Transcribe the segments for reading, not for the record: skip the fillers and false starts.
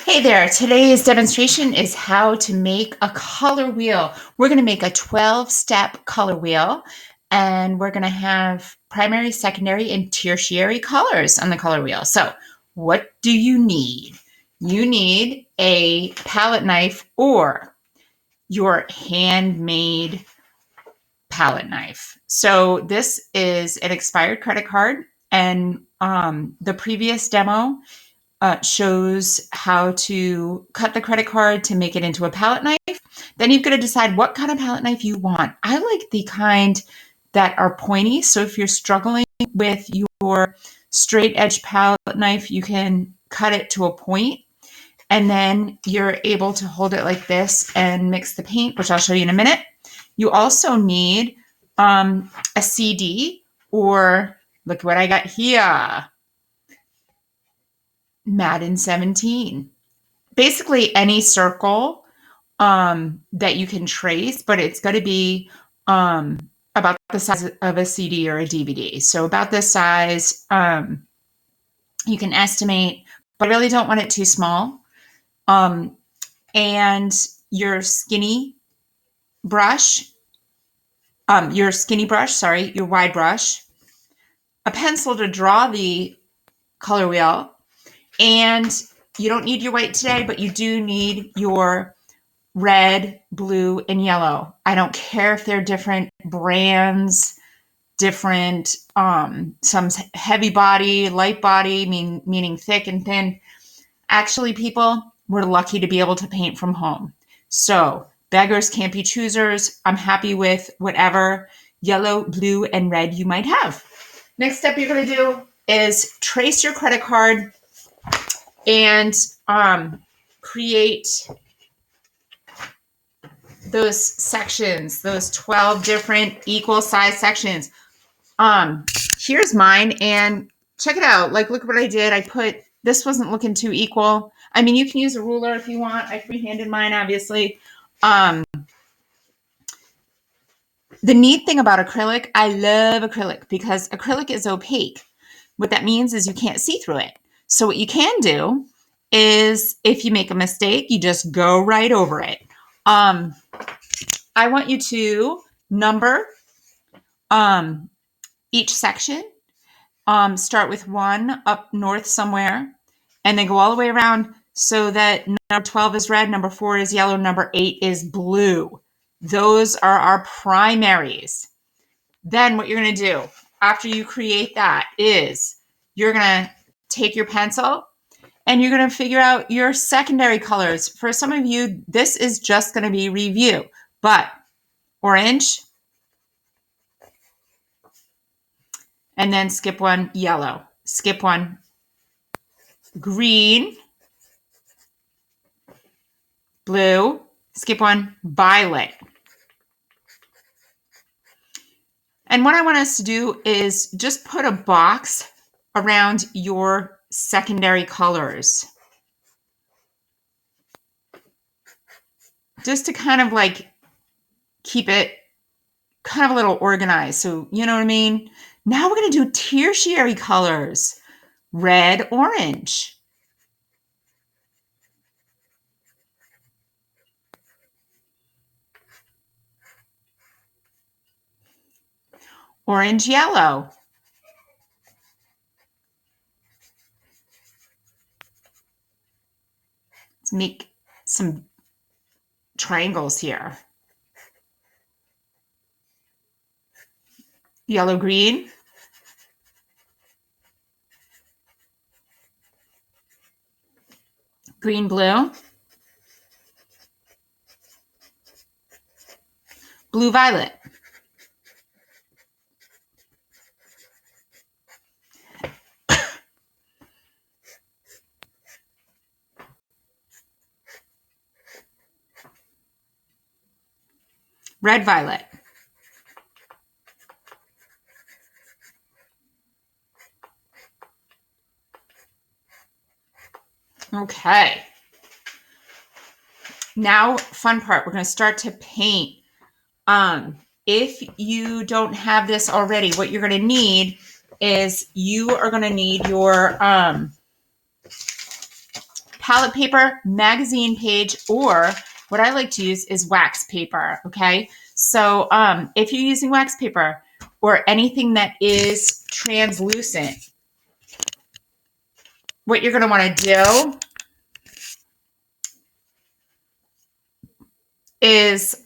Hey there, today's demonstration is how to make a color wheel. We're going to make a 12-step color wheel, and we're going to have primary, secondary, and tertiary colors on the color wheel. So what do you need? You need a palette knife or your handmade palette knife. So this is an expired credit card, and the previous demo shows how to cut the credit card to make it into a palette knife. Then you've got to decide what kind of palette knife you want. I like the kind that are pointy. So if you're struggling with your straight edge palette knife, you can cut it to a point, and then you're able to hold it like this and mix the paint, which I'll show you in a minute. You also need a CD, or look what I got here. Madden 17. Basically any circle that you can trace, but it's going to be about the size of a CD or a DVD. So about this size, you can estimate, but I really don't want it too small. And your skinny brush, your wide brush, a pencil to draw the color wheel, and you don't need your white today, but you do need your red, blue, and yellow. I don't care if they're different brands, different, some heavy body, light body, meaning thick and thin. Actually, people, we're lucky to be able to paint from home. So beggars can't be choosers. I'm happy with whatever yellow, blue, and red you might have. Next step you're going to do is trace your credit card and create those sections, those 12 different equal size sections. Here's mine, and check it out. Like, look what I did. This wasn't looking too equal. I mean, you can use a ruler if you want. I freehanded mine, obviously. The neat thing about acrylic, I love acrylic because acrylic is opaque. What that means is you can't see through it. So what you can do is, if you make a mistake, you just go right over it. I want you to number each section. Start with 1 up north somewhere, and then go all the way around so that number 12 is red, number 4 is yellow, number 8 is blue. Those are our primaries. Then what you're going to do after you create that is you're going to take your pencil and you're going to figure out your secondary colors. For some of you, this is just going to be review, but orange, and then skip one, yellow, skip one, green, blue, skip one, violet. And what I want us to do is just put a box around your secondary colors, just to kind of like keep it kind of a little organized. So, you know what I mean? Now we're going to do tertiary colors, red, orange. Orange, yellow. Let's make some triangles here. Yellow, green. Green, blue. Blue, violet. Red, violet. Okay. Now, fun part, we're going to start to paint. If you don't have this already, what you're going to need is you are going to need your palette paper, magazine page, or what I like to use is wax paper, okay? So if you're using wax paper or anything that is translucent, what you're gonna wanna do is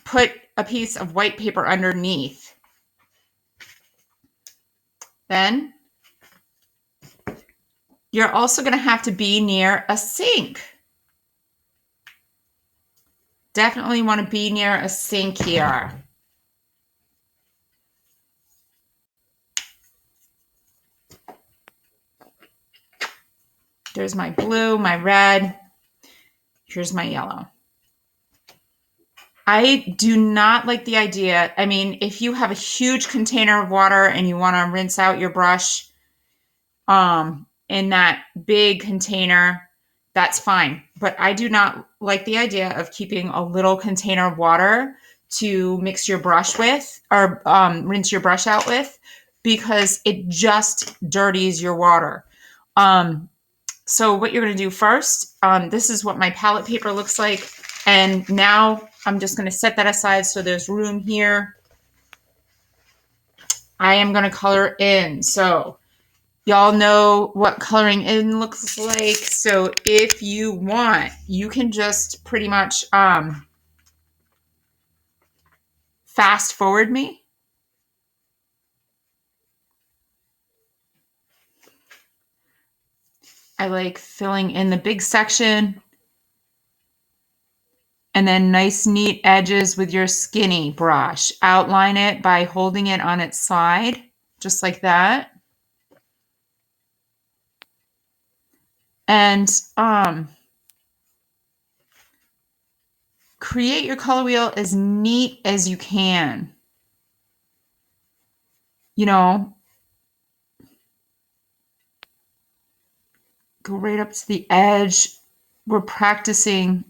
put a piece of white paper underneath. Then you're also gonna have to be near a sink. Definitely wanna be near a sink here. There's my blue, my red. Here's my yellow. I do not like the idea. I mean, if you have a huge container of water and you want to rinse out your brush in that big container, that's fine. But I do not like the idea of keeping a little container of water to mix your brush with or rinse your brush out with, because it just dirties your water. So what you're going to do first, this is what my palette paper looks like. And now I'm just going to set that aside so there's room here. I am going to color in. So y'all know what coloring in looks like. So if you want, you can just pretty much fast forward me. I like filling in the big section. And then nice neat edges with your skinny brush. Outline it by holding it on its side, just like that. And create your color wheel as neat as you can. You know, go right up to the edge. We're practicing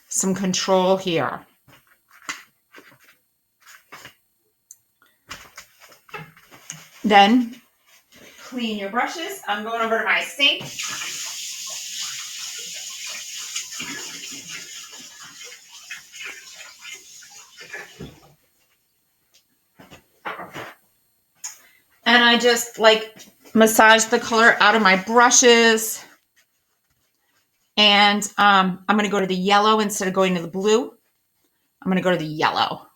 some control here. Then clean your brushes. I'm going over to my sink. And I just like massage the color out of my brushes. And I'm going to go to the yellow instead of going to the blue. I'm going to go to the yellow.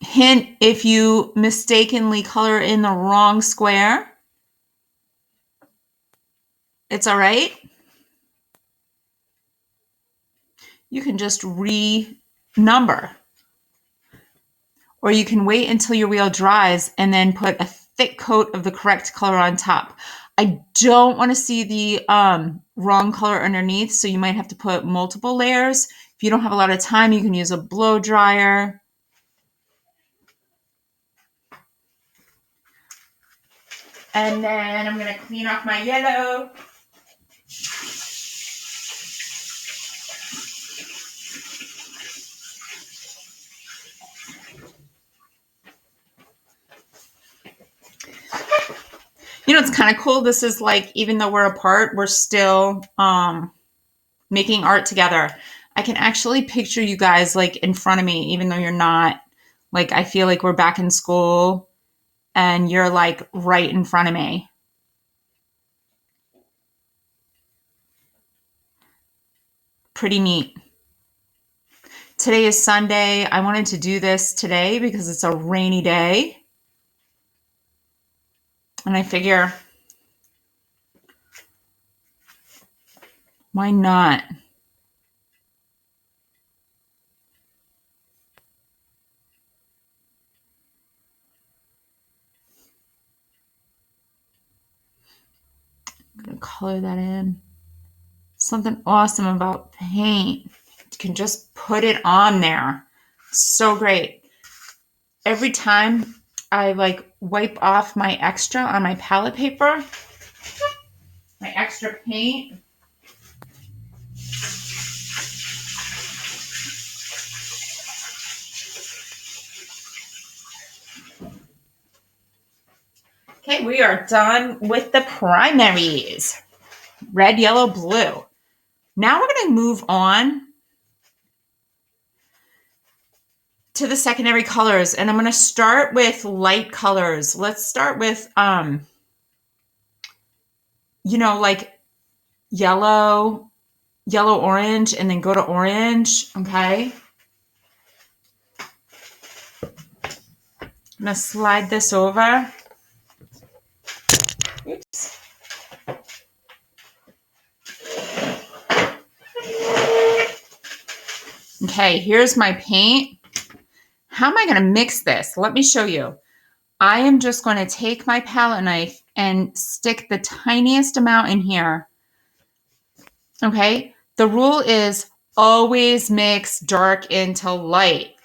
Hint, if you mistakenly color in the wrong square, it's all right. You can just renumber. Or you can wait until your wheel dries and then put a thick coat of the correct color on top. I don't want to see the wrong color underneath, so you might have to put multiple layers. If you don't have a lot of time, you can use a blow dryer. And then I'm going to clean off my yellow. You know, it's kind of cool. This is like, even though we're apart, we're still making art together. I can actually picture you guys like in front of me, even though you're not. Like, I feel like we're back in school and you're like right in front of me. Pretty neat. Today is Sunday. I wanted to do this today because it's a rainy day. And I figure, why not? I'm going to color that in. Something awesome about paint. You can just put it on there. So great. Every time I like wipe off my extra on my palette paper, my extra paint, Okay, we are done with the primaries. Red, yellow, blue. Now we're going to move on to the secondary colors, and I'm going to start with light colors. Let's start with, like yellow, orange, and then go to orange, okay? I'm going to slide this over. Oops. Okay, here's my paint. How am I going to mix this? Let me show you. I am just going to take my palette knife and stick the tiniest amount in here. Okay, the rule is always mix dark into light.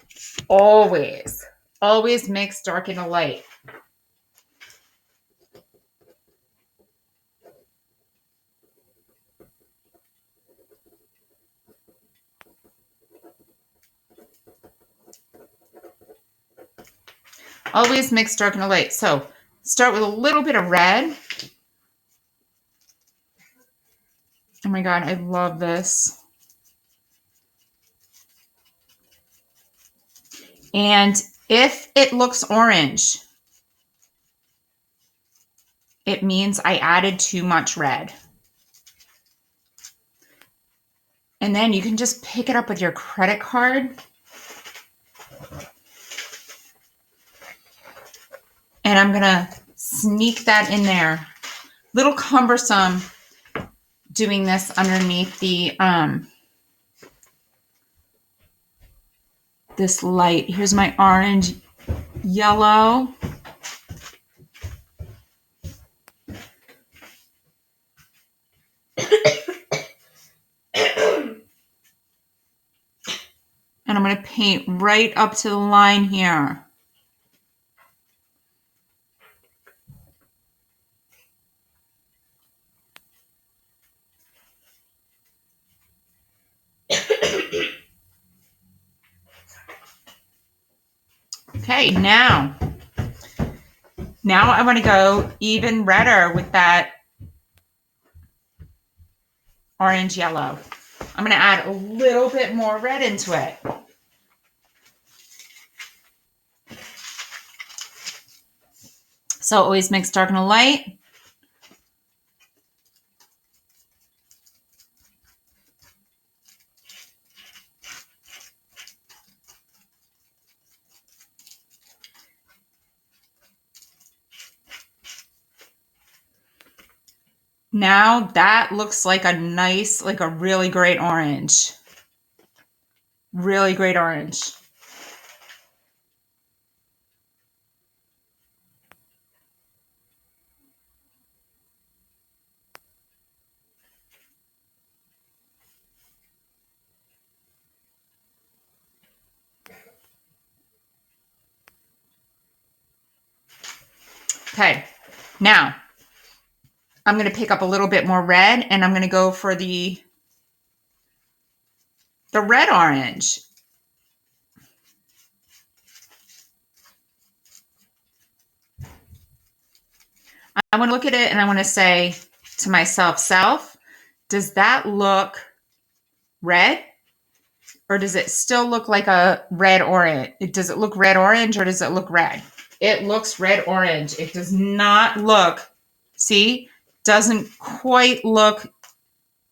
Always. Always mix dark into light. Always mix dark into light. So start with a little bit of red. Oh my God, I love this. And if it looks orange, it means I added too much red. And then you can just pick it up with your credit card. And I'm going to sneak that in there. Little cumbersome doing this underneath the this light. Here's my orange, yellow. And I'm going to paint right up to the line here. Okay, now I want to go even redder with that orange yellow. I'm going to add a little bit more red into it. So always mix dark and light. Now that looks like a nice, like a really great orange. Really great orange. Okay, now I'm going to pick up a little bit more red and I'm going to go for the red orange. I want to look at it and I want to say to myself, self, does that look red? Or does it still look like a red orange? Does it look red orange or does it look red? It looks red orange. It does not look, see, doesn't quite look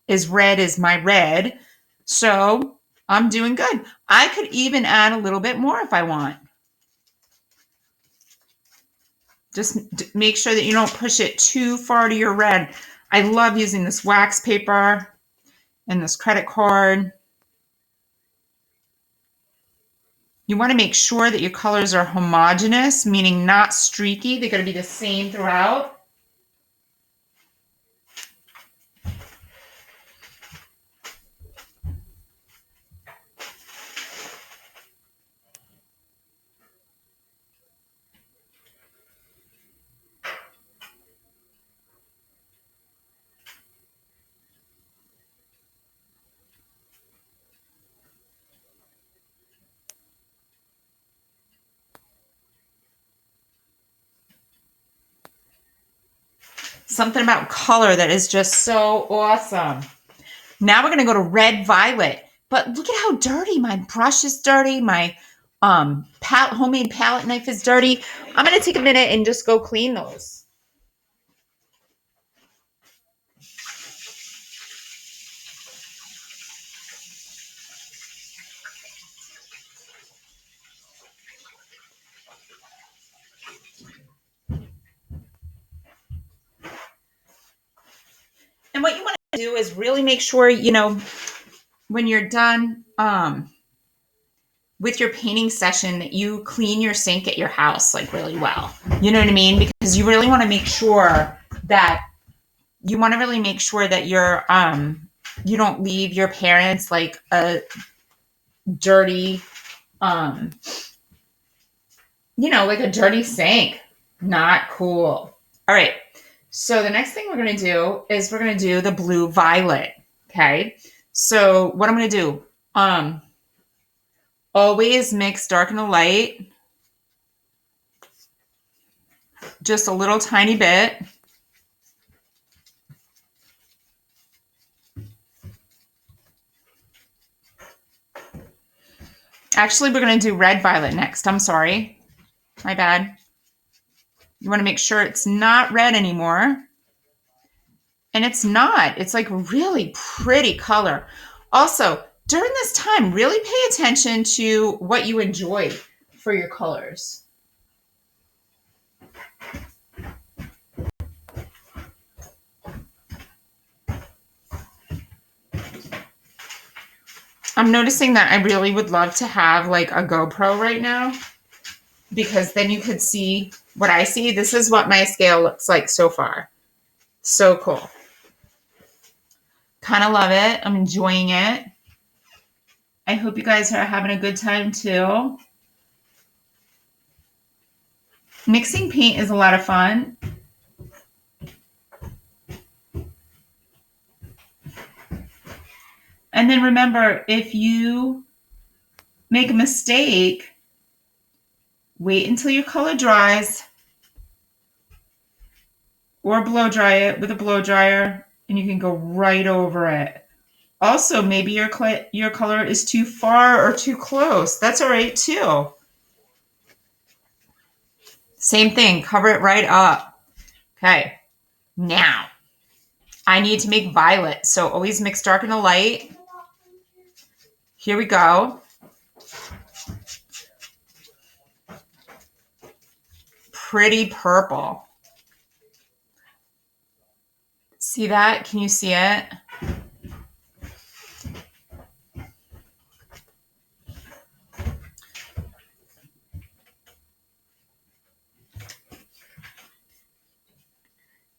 as red as my red. So I'm doing good. I could even add a little bit more if I want. Just make sure that you don't push it too far to your red. I love using this wax paper and this credit card. You want to make sure that your colors are homogeneous, meaning not streaky. They're going to be the same throughout. something about color that is just so awesome. Now we're going to go to red violet. But look at how dirty my brush is dirty. My homemade palette knife is dirty. I'm going to take a minute and just go clean those. And what you want to do is really make sure, when you're done with your painting session, that you clean your sink at your house like really well. You know what I mean? Because you really want to make sure that you're you don't leave your parents like a dirty like a dirty sink. Not cool. All right. So the next thing we're going to do is we're going to do the blue violet. Okay. So what I'm going to do, always mix dark and the light. Just a little tiny bit. Actually, we're going to do red violet next. I'm sorry. My bad. You want to make sure it's not red anymore. And it's not. It's like a really pretty color. Also, during this time, really pay attention to what you enjoy for your colors. I'm noticing that I really would love to have like a GoPro right now, because then you could see what I see. This is what my scale looks like so far. So cool. Kind of love it. I'm enjoying it. I hope you guys are having a good time too. Mixing paint is a lot of fun. And then remember, if you make a mistake, wait until your color dries, or blow dry it with a blow dryer, and you can go right over it. Also, maybe your color is too far or too close. That's all right too. Same thing, cover it right up. Okay, now I need to make violet. So always mix dark and the light. Here we go. Pretty purple. See that? Can you see it?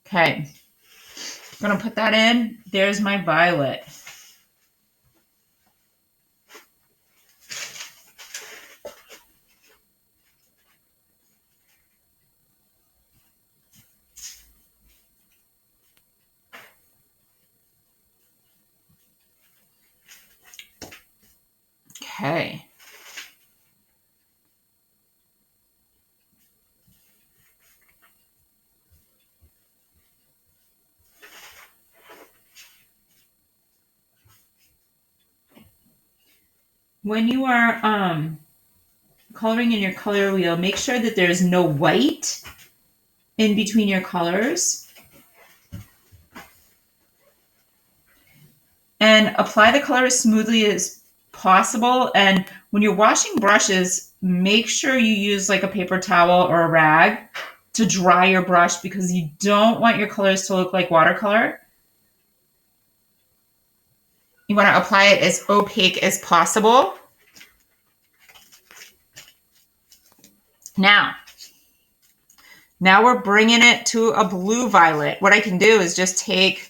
Okay, I'm gonna put that in. There's my violet. Okay. When you are coloring in your color wheel, make sure that there's no white in between your colors. And apply the color as smoothly as possible. And when you're washing brushes, make sure you use like a paper towel or a rag to dry your brush, because you don't want your colors to look like watercolor. You want to apply it as opaque as possible. Now we're bringing it to a blue violet. What I can do is just take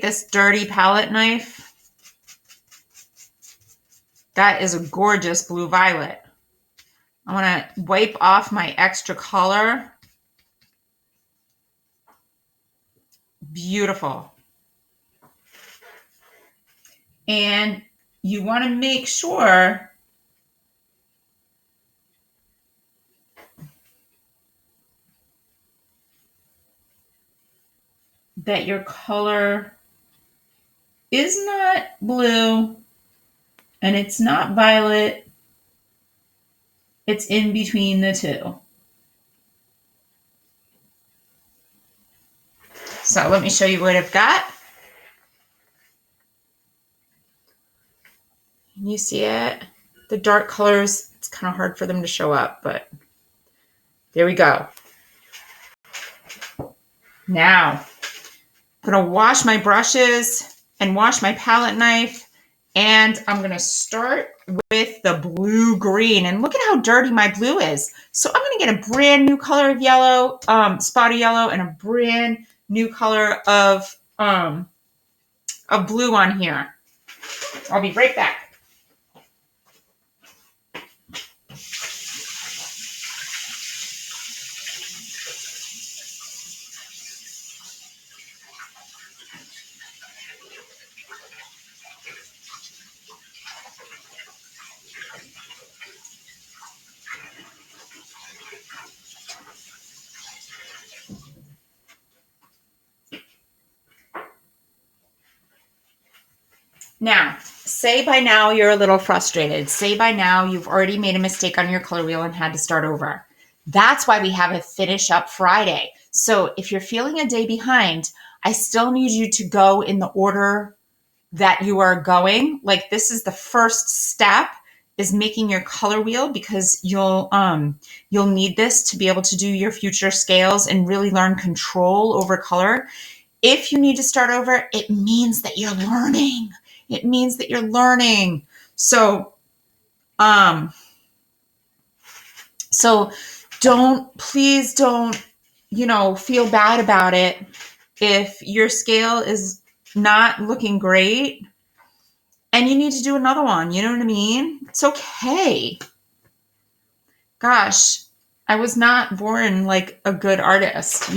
this dirty palette knife. That is a gorgeous blue violet. I want to wipe off my extra color. Beautiful. And you want to make sure that your color is not blue and it's not violet. It's in between the two. So let me show you what I've got. Can you see it? The dark colors, it's kind of hard for them to show up, but there we go. Now, I'm going to wash my brushes and wash my palette knife, and I'm going to start with the blue-green. And look at how dirty my blue is. So I'm going to get a brand new color of yellow, spotty yellow, and a brand new color of blue on here. I'll be right back. Now, say by now you're a little frustrated. Say by now you've already made a mistake on your color wheel and had to start over. That's why we have a Finish Up Friday. So if you're feeling a day behind, I still need you to go in the order that you are going. Like, this is the first step, is making your color wheel, because you'll need this to be able to do your future scales and really learn control over color. If you need to start over, it means that you're learning. It means that you're learning. So please don't, feel bad about it if your scale is not looking great and you need to do another one. You know what I mean? It's okay. Gosh, I was not born like a good artist,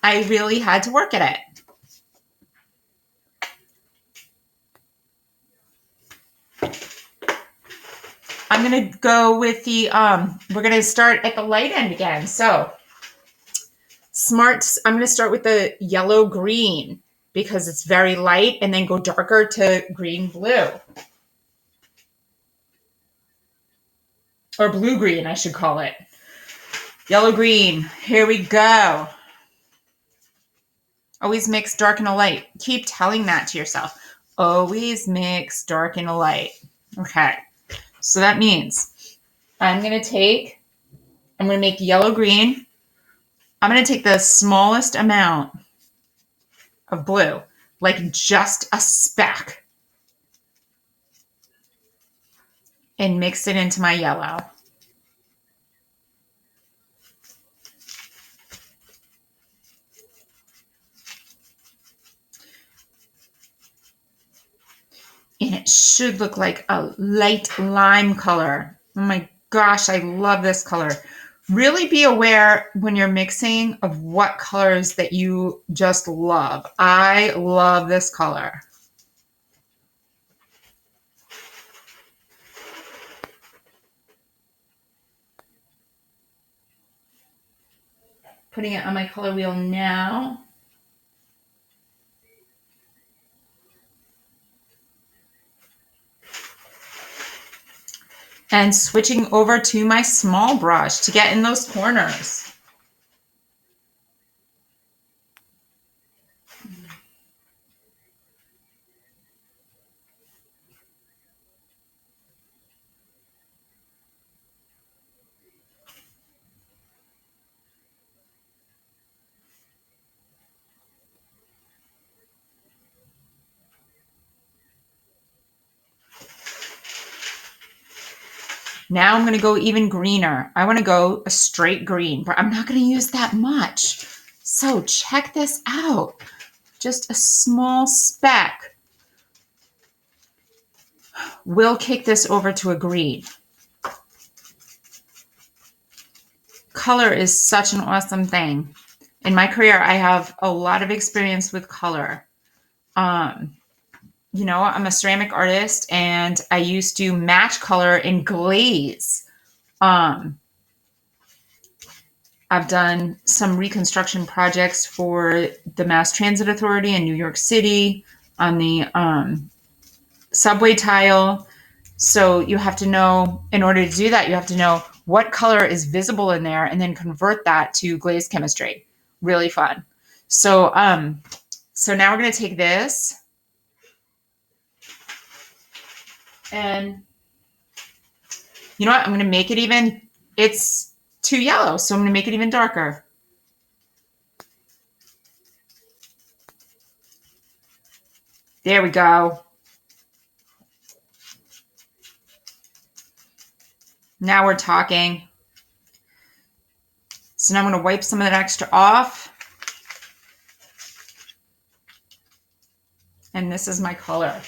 I really had to work at it. I'm going to go with we're going to start at the light end again. So I'm going to start with the yellow green because it's very light, and then go darker to green blue. Or blue green, I should call it. Yellow green. Here we go. Always mix dark and a light. Keep telling that to yourself. Always mix dark and a light. Okay. So that means I'm going to make yellow green. I'm going to take the smallest amount of blue, like just a speck, and mix it into my yellow. And it should look like a light lime color. Oh my gosh, I love this color. Really be aware when you're mixing of what colors that you just love. I love this color. Putting it on my color wheel now. And switching over to my small brush to get in those corners. Now I'm going to go even greener. I want to go a straight green, but I'm not going to use that much. So check this out. Just a small speck. We'll kick this over to a green. Color is such an awesome thing. In my career, I have a lot of experience with color. I'm a ceramic artist, and I used to match color and glaze. I've done some reconstruction projects for the Mass Transit Authority in New York City on the subway tile. So you have to know, in order to do that, you have to know what color is visible in there and then convert that to glaze chemistry. Really fun. So, so now we're going to take this and you know what? I'm going to make it even, it's too yellow, so I'm going to make it even darker. There we go. Now we're talking. So now I'm going to wipe some of that extra off. And this is my color.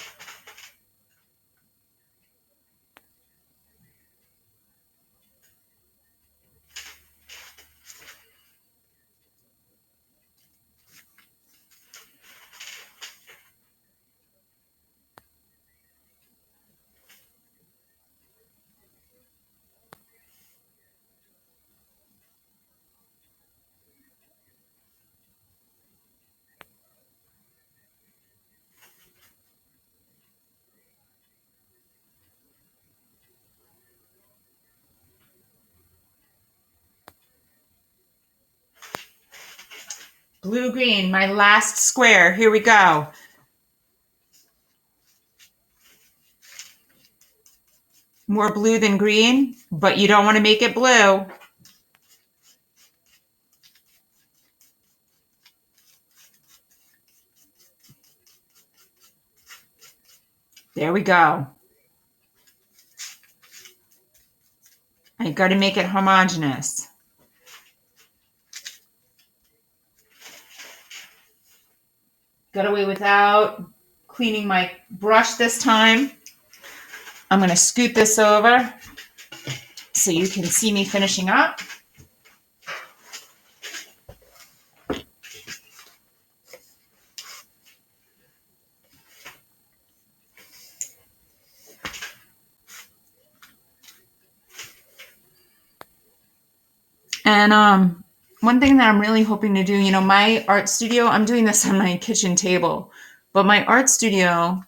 Blue, green, my last square. Here we go. More blue than green, but you don't want to make it blue. There we go. I got to make it homogeneous. Got away without cleaning my brush this time. I'm going to scoot this over so you can see me finishing up. And one thing that I'm really hoping to do, you know, my art studio, I'm doing this on my kitchen table, but my art studio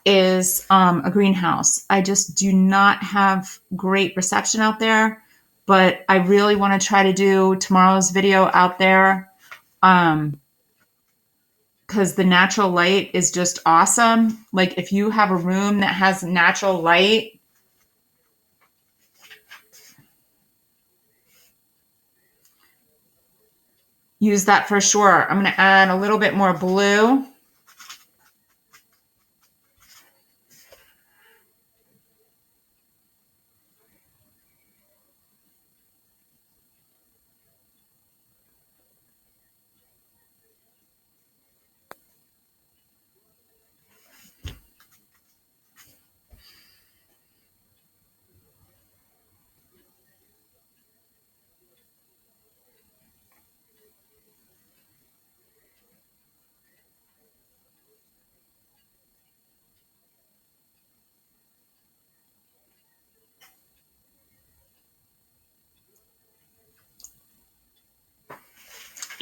is a greenhouse. I just do not have great reception out there, but I really want to try to do tomorrow's video out there because the natural light is just awesome. Like if you have a room that has natural light, use that for sure. I'm going to add a little bit more blue.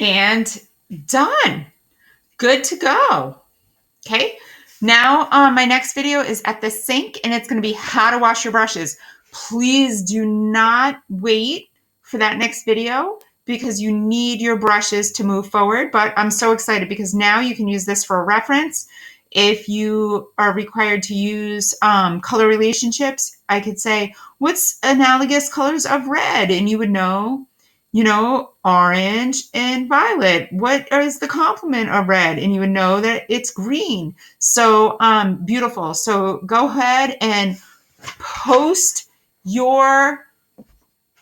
And done. Good to go. Okay. Now, my next video is at the sink and it's going to be how to wash your brushes. Please do not wait for that next video because you need your brushes to move forward. But I'm so excited because now you can use this for a reference. If you are required to use color relationships, I could say, what's analogous colors of red? And you would know, you know, orange and violet. What is the complement of red? And you would know that it's green. So beautiful. So go ahead and post your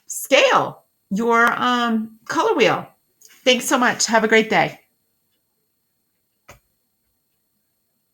scale, your color wheel. Thanks so much. Have a great day.